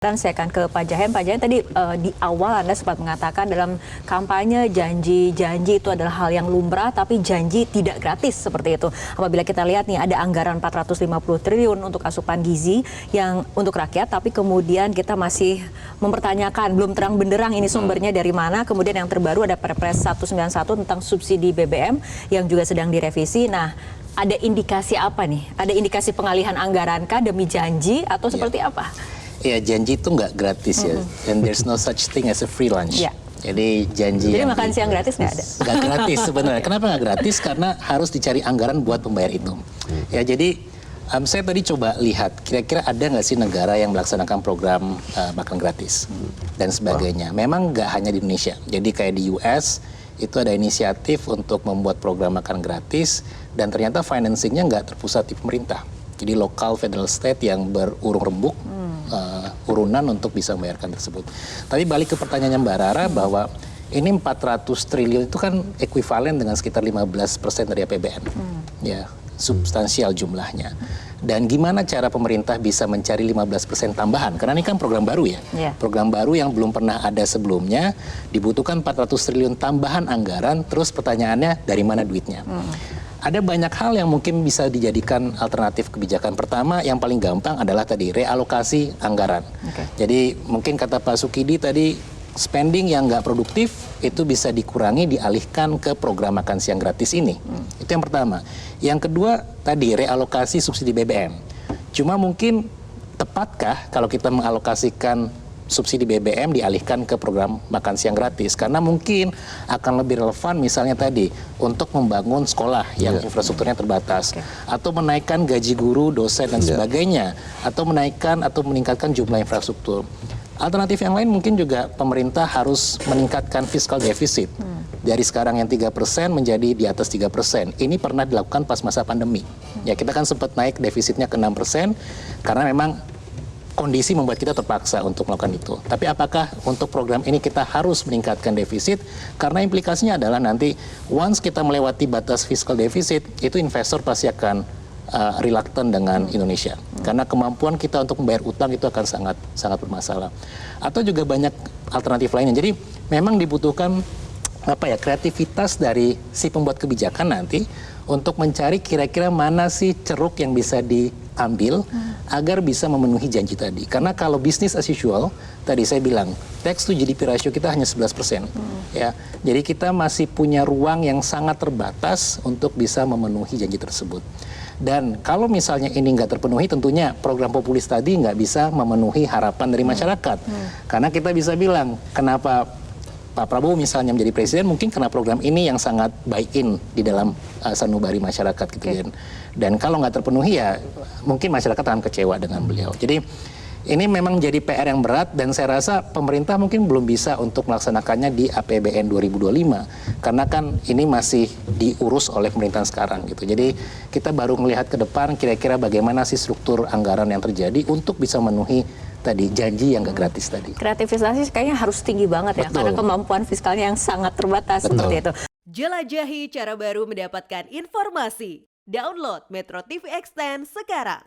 Dan saya akan ke Pak Jahen. Pak Jahen, tadi di awal Anda sempat mengatakan dalam kampanye janji itu adalah hal yang lumrah, tapi janji tidak gratis seperti itu. Apabila kita lihat nih ada anggaran 450 triliun untuk asupan gizi yang untuk rakyat, tapi kemudian kita masih mempertanyakan, belum terang benderang ini sumbernya dari mana. Kemudian yang terbaru ada Perpres 191 tentang subsidi BBM yang juga sedang direvisi. Nah, ada indikasi apa nih? Ada indikasi pengalihan anggaran kah demi janji atau seperti apa? Ya, janji itu nggak gratis ya, and there's no such thing as a free lunch. Jadi janji. Jadi makan siang gratis nggak ada? Nggak gratis sebenarnya. Kenapa nggak gratis? Karena harus dicari anggaran buat membayar itu. Ya, jadi saya tadi coba lihat kira-kira ada nggak sih negara yang melaksanakan program makan gratis dan sebagainya. Memang nggak hanya di Indonesia. Jadi kayak di US itu ada inisiatif untuk membuat program makan gratis dan ternyata financingnya nggak terpusat di pemerintah. Jadi lokal, federal, state yang berurung rembuk urunan untuk bisa membayarkan tersebut. Tapi balik ke pertanyaannya Mbak Rara bahwa ini 400 triliun itu kan ekuivalen dengan sekitar 15% dari APBN. Ya, substansial jumlahnya. Dan gimana cara pemerintah bisa mencari 15% tambahan? Karena ini kan program baru ya. Program baru yang belum pernah ada sebelumnya, dibutuhkan 400 triliun tambahan anggaran, terus pertanyaannya dari mana duitnya? Ada banyak hal yang mungkin bisa dijadikan alternatif kebijakan. Pertama, yang paling gampang adalah tadi realokasi anggaran. Jadi mungkin kata Pak Sukidi tadi, spending yang nggak produktif itu bisa dikurangi, dialihkan ke program makan siang gratis ini. Itu yang pertama. Yang kedua, tadi realokasi subsidi BBM. Cuma mungkin tepatkah kalau kita mengalokasikan subsidi BBM dialihkan ke program makan siang gratis, karena mungkin akan lebih relevan misalnya tadi untuk membangun sekolah yang infrastrukturnya terbatas, atau menaikkan gaji guru, dosen dan sebagainya, atau menaikkan atau meningkatkan jumlah infrastruktur. Alternatif yang lain mungkin juga pemerintah harus meningkatkan fiskal defisit dari sekarang yang 3% menjadi di atas 3%. Ini pernah dilakukan pas masa pandemi. Ya, kita kan sempat naik defisitnya ke 6% karena memang kondisi membuat kita terpaksa untuk melakukan itu. Tapi apakah untuk program ini kita harus meningkatkan defisit? Karena implikasinya adalah nanti once kita melewati batas fiskal defisit, itu investor pasti akan reluctant dengan Indonesia. Karena kemampuan kita untuk membayar utang itu akan sangat bermasalah. Atau juga banyak alternatif lainnya. Jadi memang dibutuhkan kreativitas dari si pembuat kebijakan nanti untuk mencari kira-kira mana sih ceruk yang bisa diambil agar bisa memenuhi janji tadi. Karena kalau bisnis as usual, tadi saya bilang, tax to GDP ratio kita hanya 11%. Ya, jadi kita masih punya ruang yang sangat terbatas untuk bisa memenuhi janji tersebut. Dan kalau misalnya ini nggak terpenuhi, tentunya program populis tadi nggak bisa memenuhi harapan dari masyarakat. Karena kita bisa bilang, kenapa Pak Prabowo misalnya menjadi presiden, mungkin karena program ini yang sangat buy-in di dalam sanubari masyarakat gitu. Dan kalau nggak terpenuhi ya mungkin masyarakat akan kecewa dengan beliau. Jadi ini memang jadi PR yang berat dan saya rasa pemerintah mungkin belum bisa untuk melaksanakannya di APBN 2025 karena kan ini masih diurus oleh pemerintahan sekarang gitu. Jadi kita baru melihat ke depan kira-kira bagaimana sih struktur anggaran yang terjadi untuk bisa memenuhi tadi janji yang gak gratis tadi. Kreativitas kayaknya harus tinggi banget ya, karena kemampuan fiskalnya yang sangat terbatas seperti itu. Jelajahi cara baru mendapatkan informasi. Download Metro TV Extend sekarang.